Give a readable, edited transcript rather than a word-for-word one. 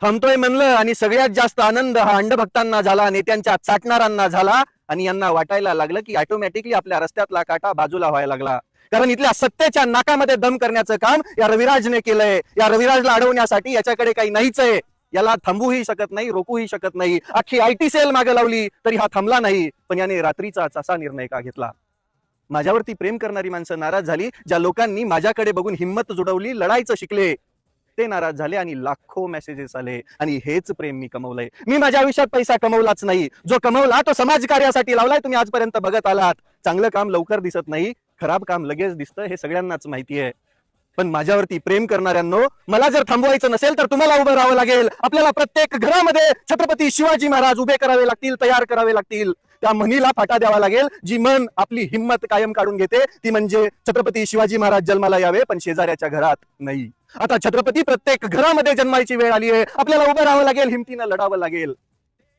थांबतोय म्हणलं आणि सगळ्यात जास्त आनंद हा अंधभक्तांना झाला, नेत्यांच्या चाटणारांना झाला आणि यांना वाटायला लागलं की ऑटोमॅटिकली आपल्या रस्त्यातला काटा बाजूला व्हायला लागला. कारण इथल्या सत्तेच्या नाकामध्ये दम करण्याचं काम या रविराजने केलंय. या रविराजला अडवण्यासाठी याच्याकडे काही नाहीच आहे. याला थांबूही शकत नाही, रोखूही शकत नाही. अख्खी आयटी सेल मागे लावली तरी हा थांबला नाही. पण याने रात्रीचाच असा निर्णय का घेतला? माझ्यावरती प्रेम करणारी माणसं नाराज झाली. ज्या लोकांनी माझ्याकडे बघून हिंमत जुडवली, लढायचं शिकले, ते नाराज झाले आणि लाखो मेसेजेस आले. आणि हेच प्रेम मी कमवलंय. मी माझ्या आयुष्यात पैसा कमवलाच नाही. जो कमवला तो समाजकार्यासाठी लावलाय. तुम्ही आजपर्यंत बघत आलात. चांगलं काम लवकर दिसत नाही, खराब काम लगेच दिसतं, हे सगळ्यांनाच माहिती आहे. पण माझ्यावरती प्रेम करणाऱ्यांनो, मला जर थांबवायचं नसेल तर तुम्हाला उभं राहावं लागेल. आपल्याला प्रत्येक घरामध्ये छत्रपती शिवाजी महाराज उभे करावे लागतील, तयार करावे लागतील. त्या म्हणीला फाटा द्यावा लागेल. जी मन आपली हिंमत कायम काढून घेते ती म्हणजे छत्रपती शिवाजी महाराज जन्माला यावे, पण शेजाऱ्याच्या घरात नाही. आता छत्रपती प्रत्येक घरामध्ये जन्मायची वेळ आली आहे. आपल्याला उभं राहावं लागेल, हिमतीनं लढावं लागेल.